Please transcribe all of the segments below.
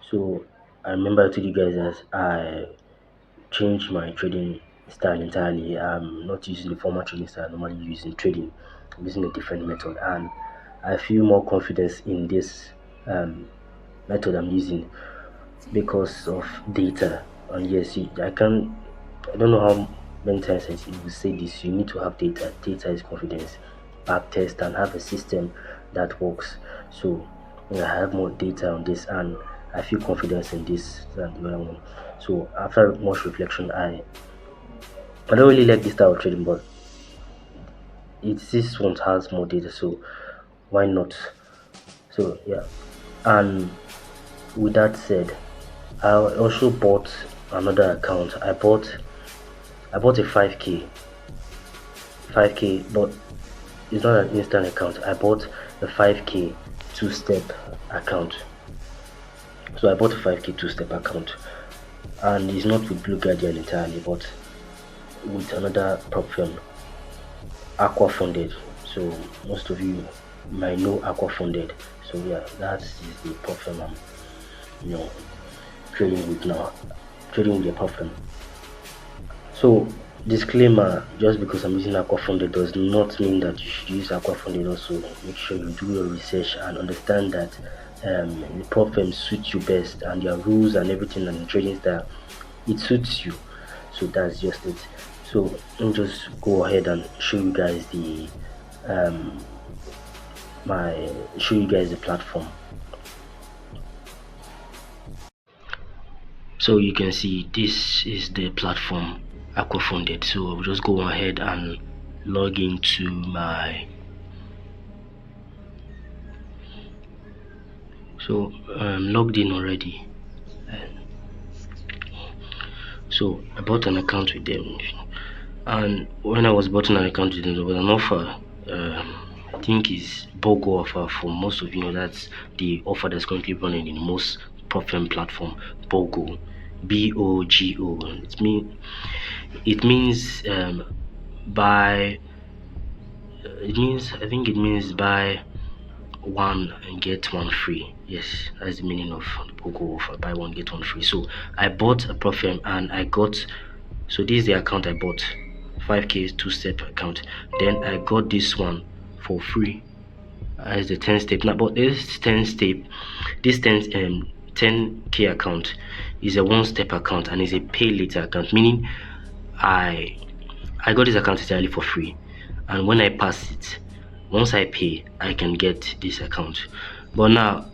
So I remember I told you guys that I changed my trading style entirely. I'm not using the formal trading style I normally use in trading. I'm using a different method, and I feel more confidence in this method I'm using because of data. And yes, I don't know how many times I will say this. You need to have data. Data is confidence. Back test and have a system that works. So yeah, I have more data on this, and I feel confidence in this than the other one. So after much reflection, I don't really like this style of trading, but this one has more data, so why not? So yeah, and with that said, I also bought another account. I bought a 5k, but it's not an instant account. I bought a 5k two-step account. So I bought a 5k two-step account, and it's not with Blue Guardian entirely, but with another prop firm, Aqua Funded. So most of you might know Aqua Funded. So yeah, that is the prop firm I'm, you know, trading with now. Trading with the prop firm. So disclaimer, just because I'm using Aquafunded does not mean that you should use Aquafunded also. Make sure you do your research and understand that the prop firm suits you best, and their rules and everything and the trading style, it suits you. So that's just it. So let me just go ahead and show you guys um the platform. So you can see this is the platform Aquafunded. So I'll just go ahead and log into my logged in already. So I bought an account with them, and when I was bought an account with them, there was an offer. I think is BOGO offer. For most of you know, that's the offer that's currently running in most profit platform. BOGO, BOGO. It means buy. It means, I think it means buy one and get one free. Yes, that's the meaning of the BOGO offer. Buy one get one free. So I bought a profit and I got. So this is the account I bought, 5k two-step account. Then I got this one for free as the 10 step. Now, but this 10k account is a one-step account and is a pay later account, meaning I got this account entirely for free, and when I pass it, once I pay, I can get this account. But now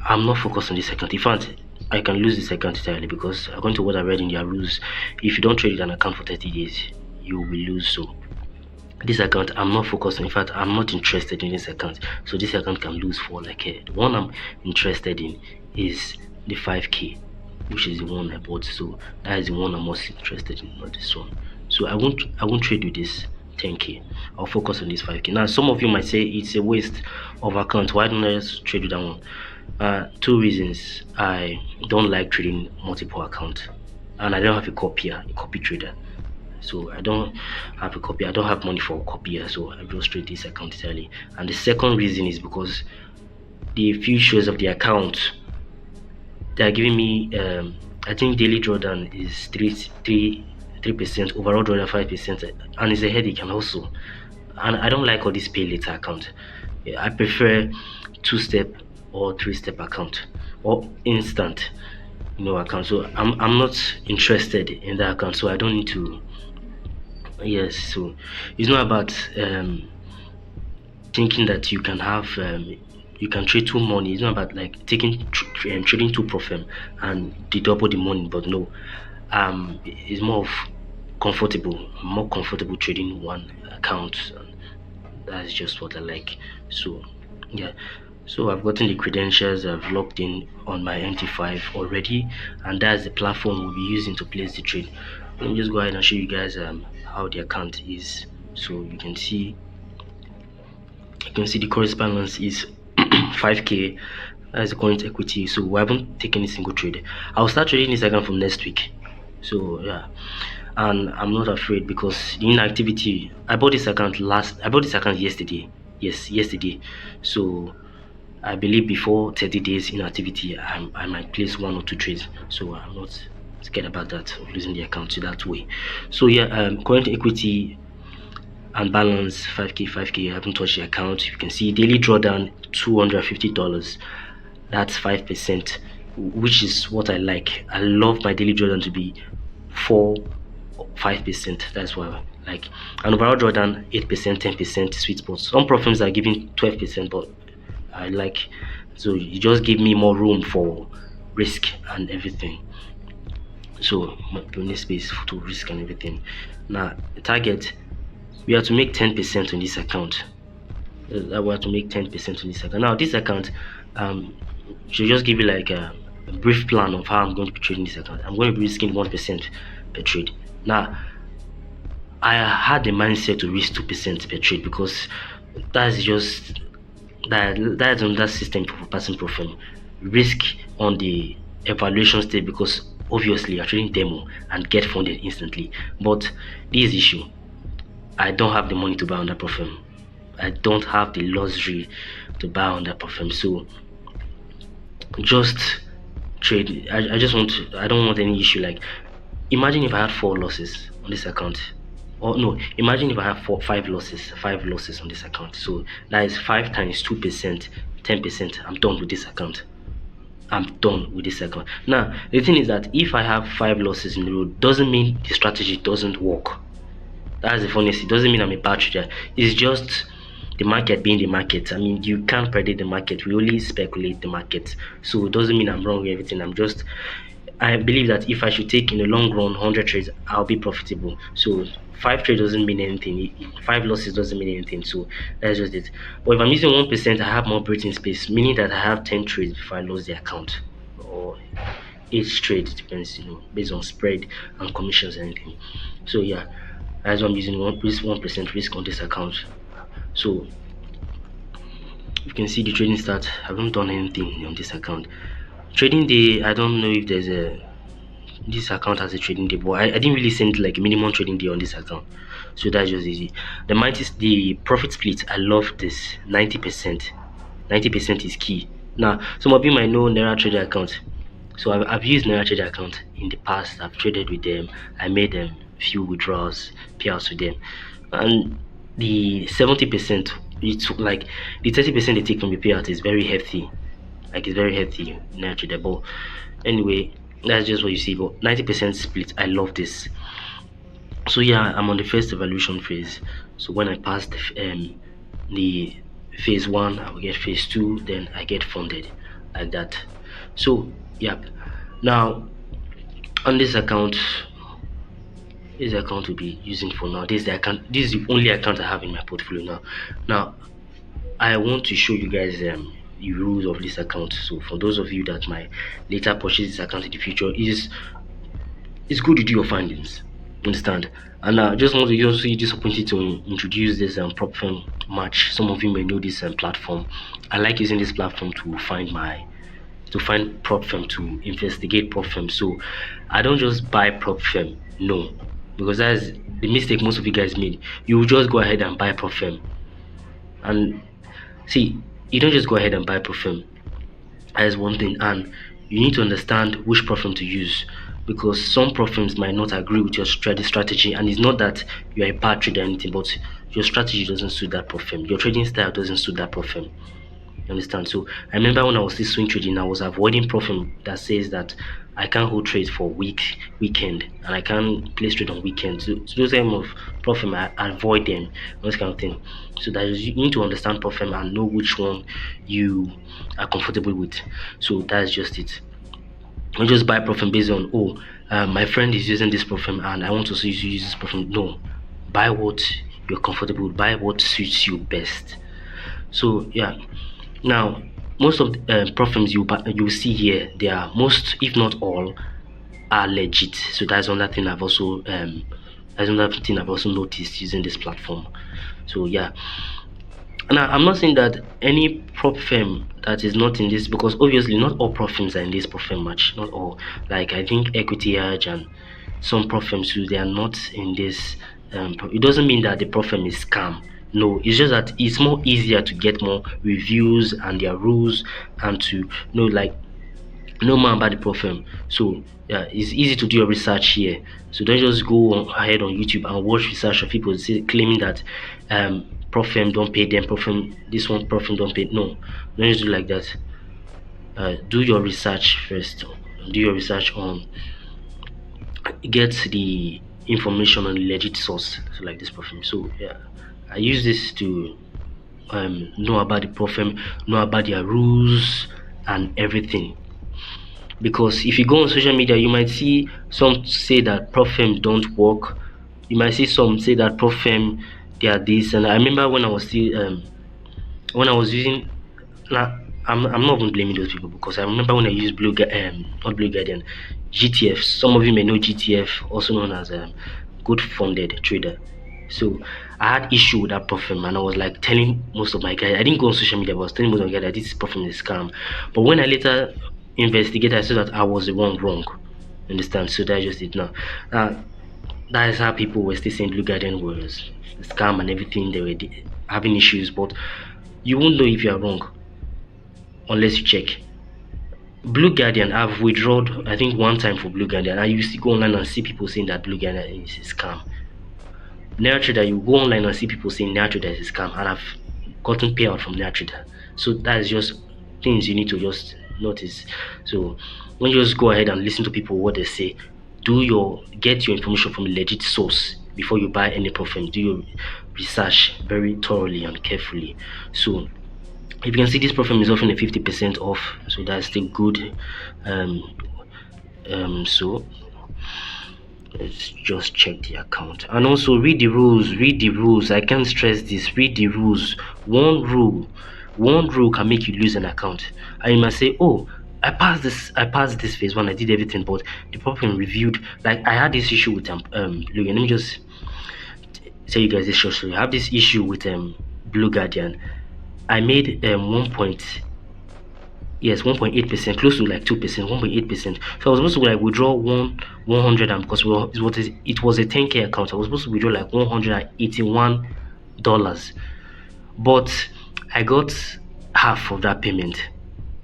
I'm not focused on this account. In fact, I can lose this account entirely because according to what I read in their rules, if you don't trade an account for 30 days, you will lose. So this account I'm not focused on. In fact, I'm not interested in this account. So this account can lose for like the one I'm interested in is the 5k, which is the one I bought. So that is the one I'm most interested in, not this one. So I won't trade with this 10k. I'll focus on this 5k. Now some of you might say it's a waste of account. Why don't I just trade with that one? Two reasons. I don't like trading multiple accounts, and I don't have a copy trader. So I don't have a copy. I don't have money for a copier, so I just trade this account entirely. And the second reason is because the futures of the account, they are giving me I think daily drawdown is 3%, overall drawdown 5%, and it's a headache. And also, and I don't like all this pay later account. Yeah, I prefer two-step or three-step account or instant account. So I'm not interested in that account, so I don't need to. Yes, so it's not about thinking that you can trade two money. It's not about like trading two profit and the double the money, but no, it's more of more comfortable trading one account. And that's just what I like. So yeah, so I've gotten the credentials. I've logged in on my MT5 already, and that's the platform we'll be using to place the trade. Let me just go ahead and show you guys how the account is. So you can see the correspondence is 5k. That's the current equity. So we haven't taken a single trade. I'll start trading this account from next week. So yeah, and I'm not afraid because the inactivity. I bought this account yesterday. Yes, yesterday. So I believe before 30 days inactivity, I might place one or two trades. So I'm not scared about that, of losing the account that way. So yeah, current equity and balance 5k 5k. I haven't touched the account. You can see daily drawdown $250. That's 5%, which is what I like. I love my daily drawdown to be 4 5%. That's why I like. And overall drawdown 8%, 10% sweet spot. Some platforms are giving 12%, but I like, so you just give me more room for risk and everything. So you need space to risk and everything. Now target, we have to make 10% on this account. We have to make 10% on this account. Now this account, should just give you like a brief plan of how I'm going to be trading this account. I'm going to be risking 1% per trade. Now I had the mindset to risk 2% per trade because that's just that's on that system for passing profit. Risk on the evaluation stage because obviously you're trading demo and get funded instantly. But this issue, I don't have the money to buy on that profit. I don't have the luxury to buy on that profit. So just trade. I just want to, I don't want any issue. Like imagine if I had 4 losses on this account. Or no, imagine if I have five losses on this account. So that is 5 times 2%, 10%. I'm done with this account. I'm done with this account. Now the thing is that if I have 5 losses in a row, doesn't mean the strategy doesn't work. That's the funniest. It doesn't mean I'm a bad trader. It's just the market being the market. I mean, you can't predict the market. We only speculate the market. So it doesn't mean I'm wrong with everything. I believe that if I should take in the long run 100 trades, I'll be profitable. So 5 trades doesn't mean anything. 5 losses doesn't mean anything. So that's just it. But if I'm using 1%, I have more breathing space, meaning that I have 10 trades before I lose the account. Or each trade, it depends, based on spread and commissions and anything. So yeah, that's why I'm using 1% risk on this account. So you can see the trading start. I haven't done anything on this account. Trading day, I don't know if there's a this account has a trading day, but I didn't really send like a minimum trading day on this account. So that's just easy. The profit split, I love this 90%. 90% is key. Now some of you might know Naira Trader account. So I've used Naira Trader account in the past. I've traded with them. I made them few withdrawals, payouts with them, and the 70%, it's like the 30% they take from the payout is very hefty. Like it's very hefty, Naira But anyway, that's just what you see. But 90% split, I love this. So yeah, I'm on the first evaluation phase. So when I pass the phase 1, I will get phase 2, then I get funded like that. So yeah, now on this account will be using for now. This is the only account I have in my portfolio now. I want to show you guys the rules of this account. So for those of you that might later purchase this account in the future, it's good to do your findings, understand. And I just want to also use this opportunity to introduce this prop firm match. Some of you may know this platform. I like using this platform to find prop firm, to investigate prop firm. So I don't just buy prop firm, no, because that's the mistake most of you guys made. You will just go ahead and buy prop firm, and see, you don't just go ahead and buy prop firm. That is one thing, and you need to understand which prop firm to use, because some prop firms might not agree with your strategy, and it's not that you are a bad trader or anything, but your strategy doesn't suit that prop firm, your trading style doesn't suit that prop firm. You understand? So I remember when I was still swing trading, I was avoiding prop firm that says that I can't hold trades for weekend, and I can't place trade on weekend. So those kind of prop firm, I avoid them, those kind of thing. So that is, you need to understand prop firm and know which one you are comfortable with. So that's just it. Don't just buy prop firm based on, my friend is using this prop firm and I want to use this prop firm. No, buy what you're comfortable with, buy what suits you best. So yeah, now most of the prop firms you see here, they are, most if not all, are legit. So that's another thing I've also noticed using this platform. So yeah, now I'm not saying that any prop firm that is not in this, because obviously not all prop firms are in this prop firm match, not all. Like I think Equity Edge and some prop firms too, they are not in this. It doesn't mean that the prop firm is scam. No, it's just that it's more easier to get more reviews and their rules, and to know like know more about the Profem. So yeah, it's easy to do your research here. So don't just go ahead on YouTube and watch research of people claiming that Profem don't pay them, Profem this one, Profem don't pay. No, don't just do like that. Do your research first. Do your research on, get the information on a legit source, so like this Profem. So yeah, I use this to know about the Profem, know about their rules and everything. Because if you go on social media, you might see some say that Profem don't work. You might see some say that Profem they are this. And I remember when I was still when I was using, now I'm not even blaming those people, because I remember when I used not Blue Guardian, GTF. Some of you may know GTF, also known as Good Funded Trader. So I had issue with that Profem, and I was like telling most of my guys. I didn't go on social media, but I was telling most of my guys that this Profem is scam. But when I later investigated, I saw that I was the one wrong. Understand? So that just it now. That is how people were still saying Blue Guardian was a scam and everything. They were having issues, but you won't know if you are wrong unless you check. Blue Guardian, I've withdrawn I think one time for Blue Guardian. I used to go online and see people saying that Blue Guardian is a scam. NairaTrader, you go online and see people saying NairaTrader is a scam, and I've gotten payout from NairaTrader. So that is just things you need to just notice. So when you just go ahead and listen to people what they say, get your information from a legit source before you buy any Profem. Do your research very thoroughly and carefully. So if you can see, this Profem is offering a 50% off, so that's still good. So let's just check the account, and also read the rules. I can't stress this. Read the rules. One rule can make you lose an account, and you might say, oh, I passed this phase one, I did everything, but the Profem reviewed. Like I had this issue with Logan. Let me just tell you guys this short story. I have this issue with Blue Guardian. I made 1.8%, close to like 2%, 1.8%. So I was supposed to like withdraw 100, and because it was a 10K account, I was supposed to withdraw like $181, but I got half of that payment.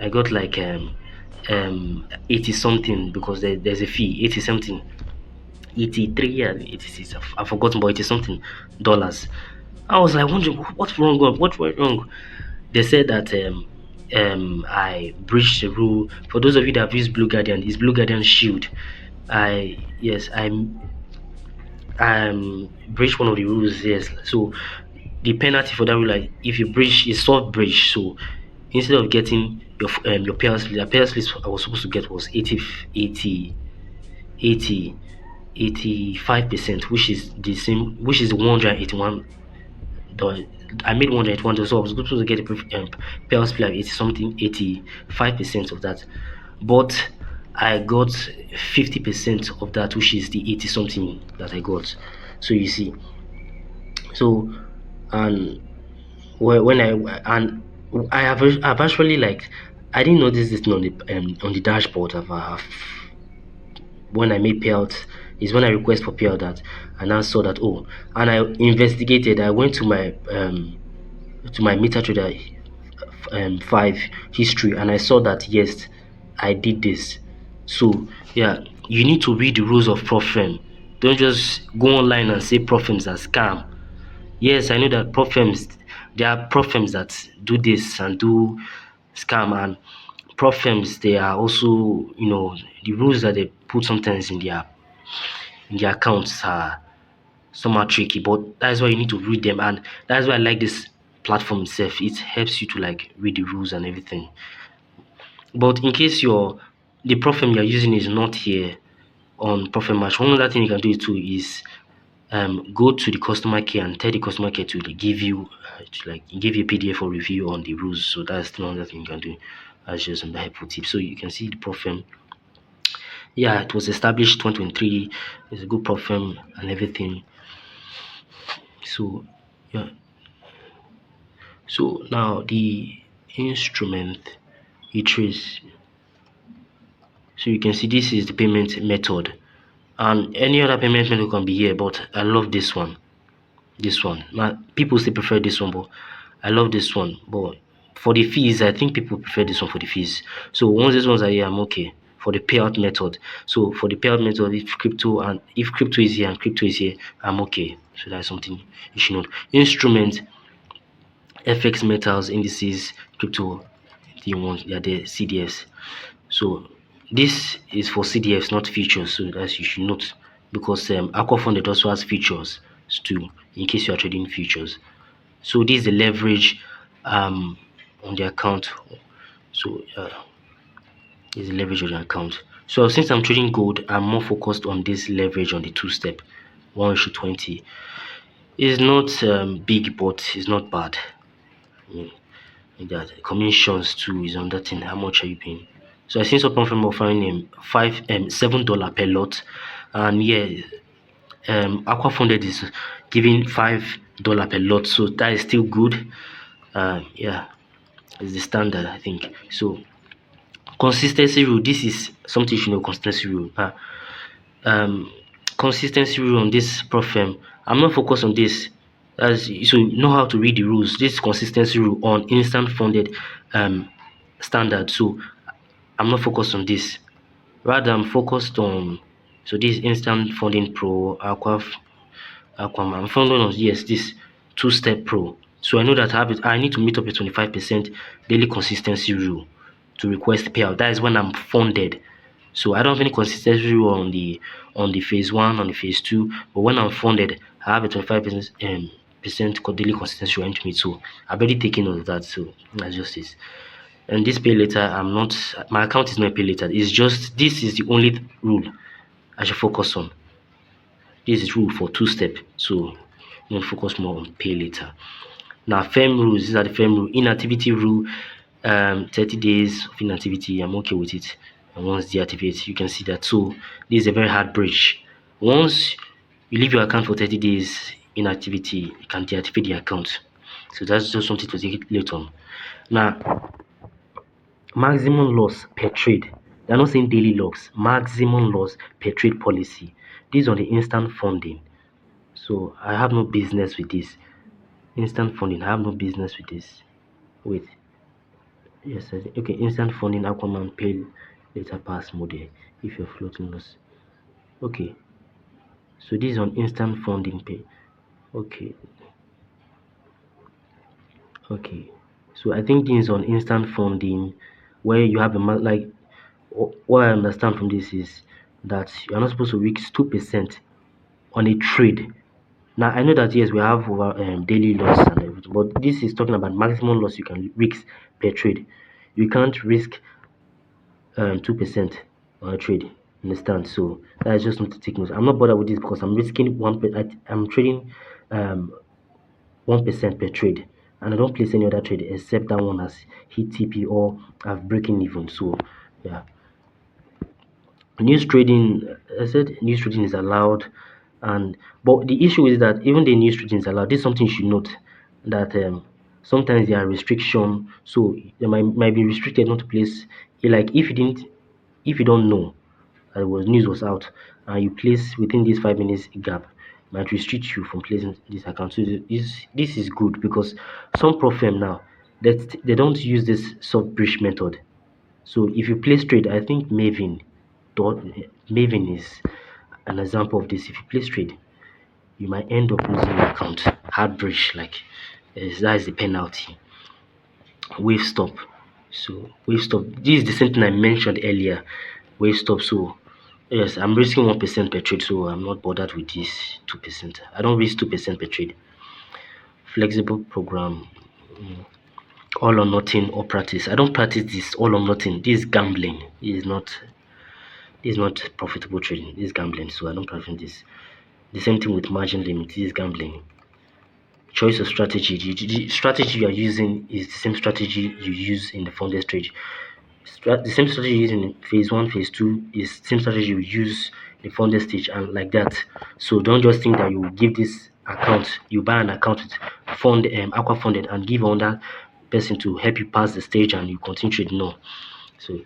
I got like 80 something, because there's a fee, 80 something, 83, yeah, 86, I've forgotten, but 80 something dollars. I was like wondering what's wrong, what went wrong. They said that I breached the rule. For those of you that have used Blue Guardian, it's Blue Guardian Shield. I breached one of the rules. Yes, so the penalty for that rule, like if you breach, is soft breach. So instead of getting your payout slip, the payout slip I was supposed to get was 85%, which is the same, which is 181. I made $181, so I was supposed to get a payout split like 80 something, 85% of that, but I got 50% of that, which is the 80 something that I got. So you see, so and when I've actually, like, I didn't notice this thing on the dashboard. When I made payout is when I request for payout that, and I saw that, oh, and I investigated. I went to my MetaTrader 5 history, and I saw that yes, I did this. So yeah, you need to read the rules of Profem. Don't just go online and say Profems are scam. Yes, I know that there are Profems that do this and do scam, and Profems, they are also, the rules that they put sometimes in their accounts are somehow tricky, but that's why you need to read them, and that's why I like this platform itself. It helps you to like read the rules and everything. But in case the Profem you're using is not here on Profem Match, one other thing you can do too is go to the customer care and tell the customer care to give you a PDF or review on the rules. So that's another thing you can do. That's just some helpful tip. So you can see the Profem. Yeah, it was established 2023. It's a good Profem and everything. So yeah. So now the instrument it is. So you can see this is the payment method, and any other payment method can be here, but I love this one. This one. Now, people still prefer this one, but I love this one. But for the fees, I think people prefer this one for the fees. So once these ones are here, I'm okay for the payout method. So for the payout method, if crypto is here and crypto is here, I'm okay. So that's something you should know. Instrument, FX metals, indices, crypto, the ones they are the CDS. So this is for CDFs, not futures. So that's you should note because Aqua Funded also has futures too, in case you are trading futures. So this is the leverage on the account. So this is the leverage on the account. So since I'm trading gold, I'm more focused on this leverage on the two-step 1:20. It's not big, but it's not bad. I mean, like that commissions too is on that thing. How much are you paying? So I seen some from offering $7 per lot, and yeah, Aqua Funded is giving $5 per lot, so that is still good. Yeah, it's the standard, I think. So consistency rule. This is something you should know. Consistency rule. Um, Consistency rule on this prop firm. I'm not focused on this. As so you know how to read the rules. This consistency rule on instant funded standard. So I'm not focused on this. Rather, I'm focused on this instant funding pro Aquaman. I'm focused on yes this two-step pro. So I know that I need to meet up a 25% daily consistency rule to request payout. That is when I'm funded. So I don't have any consistency rule on the phase one, on the phase two, but when I'm funded, I have a 25% daily consistency rule to meet. So I've already taken note of that. So that's just it. And this pay later, my account is not pay later. It's just this is the only rule I should focus on. This is rule for two-step. So I'm going to focus more on pay later. Now, firm rules. These are the firm rule. Inactivity rule. 30 days of inactivity. I'm okay with it. And once deactivate, you can see that. So this is a very hard breach. Once you leave your account for 30 days inactivity, you can deactivate the account. So that's just something to take later on. Now, maximum loss per trade. They're not saying daily loss. Maximum loss per trade policy. This is on the instant funding. So I have no business with this. Instant funding. I have no business with this. Wait. Yes, okay. Instant funding. Aquaman pay later pass model if you're floating loss. Okay. So this is on instant funding pay. Okay. Okay. So I think this is on instant funding where you have a like what I understand from this is that you're not supposed to risk 2% on a trade. Now I know that yes, we have over daily loss and everything, but this is talking about maximum loss you can risk per trade. You can't risk 2% on a trade. Understand? So that's just not to take note. I'm not bothered with this because I'm risking I'm trading 1% per trade, and I don't place any other trade except that one has hit TP or I've breaking even. So yeah. News trading, I said news trading is allowed, and but the issue is that even the news trading is allowed. This is something you should note that sometimes there are restriction, so they might be restricted not to place. Like if you don't know that news was out and you place within this 5 minutes gap, might restrict you from placing this account. So this is good because some prop firm now that they don't use this soft bridge method. So if you place trade, I think Maven is an example of this. If you place trade, you might end up losing your account. Hard breach, like that is the penalty. Wave stop. So wave stop. This is the same thing I mentioned earlier. Wave stop. So yes, I'm risking 1% per trade, so I'm not bothered with this 2%. I don't risk 2% per trade. Flexible program. All or nothing or practice. I don't practice this all or nothing. This is gambling. This is not profitable trading. This is gambling, so I don't practice this. The same thing with margin limit. This is gambling. Choice of strategy. The strategy you are using is the same strategy you use in the funded trade. The same strategy you use in phase one, phase two is the same strategy you use in the funded stage, and like that. So don't just think that you give this account, you buy an account with Aqua Funded and give another person to help you pass the stage and you continue trading. No. So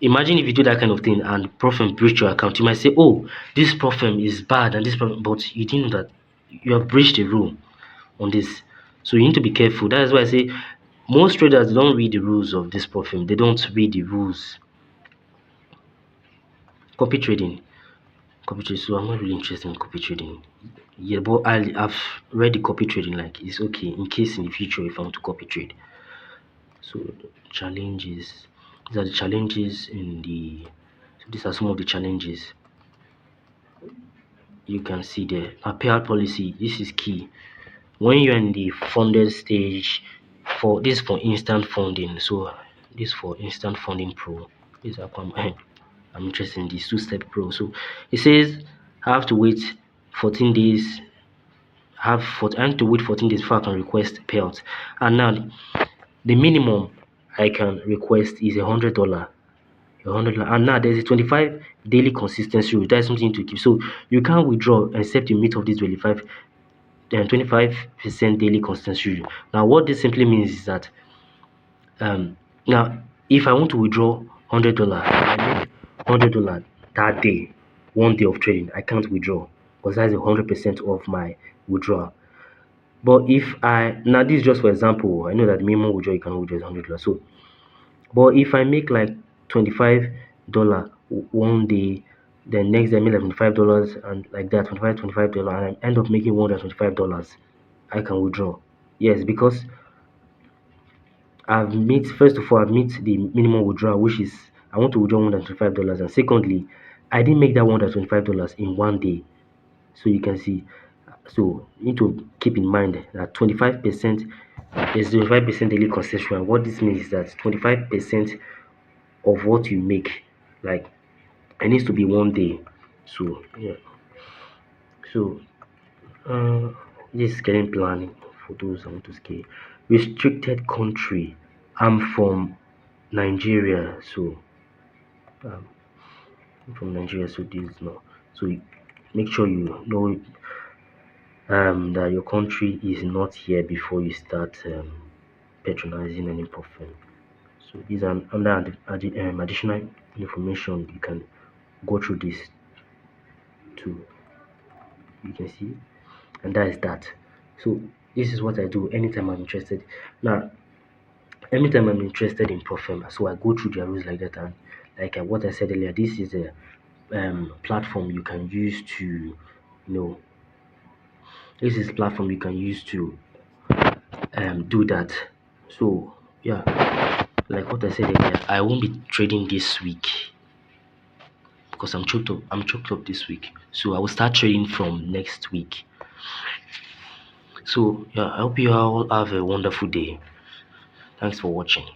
imagine if you do that kind of thing and prop firm breach your account, you might say, oh, this prop firm is bad and this prop, but you didn't know that you have breached the rule. on this. So you need to be careful. That is why I say most traders don't read the rules of this prop firm. They don't read the rules. Copy trading. Copy trading. So I'm not really interested in copy trading. Yeah, but I've read the copy trading, like it's okay in case in the future if I want to copy trade. So challenges. These are the challenges in the so these are some of the challenges you can see there. A payout policy, this is key. When you're in the funded stage, for this for instant funding. So this for instant funding pro. This is I'm interested in this two-step pro. So it says I have to wait 14 days. I have to wait 14 days before I can request payout. And now the minimum I can request is $100. $100, and now there's a 25 daily consistency rule. That's something to keep. So you can't withdraw except you meet up this 25% daily consistency rule. Now what this simply means is that now if I want to withdraw $100, I make $100 that day, one day of trading, I can't withdraw because that's 100% of my withdrawal. But if I now this is just for example, I know that the minimum withdrawal you can withdraw is $100. So but if I make like $25 one day, then next day I make like $25 and like that, $25 and I end up making $125, I can withdraw. Yes, because first of all I've met the minimum withdrawal, which is I want to withdraw $125, and secondly, I didn't make that $125 in one day. So you can see, so you need to keep in mind that 25% is 25% daily concession. What this means is that 25% of what you make, like it needs to be one day. So yeah, so uh this scaling planning for those I want to scale. Restricted country, I'm from Nigeria, so um, I'm from Nigeria, so this is not, so make sure you know that your country is not here before you start patronizing any profile. So these are under additional information. You can go through this too. You can see, and that is that. So this is what I do anytime I'm interested. Now, anytime I'm interested in Profem, so I go through their rules like that, and like what I said earlier, this is a platform you can use to, this is platform you can use to do that. So yeah, like what I said earlier, I won't be trading this week because I'm choked up this week. So I will start trading from next week. So yeah, I hope you all have a wonderful day. Thanks for watching.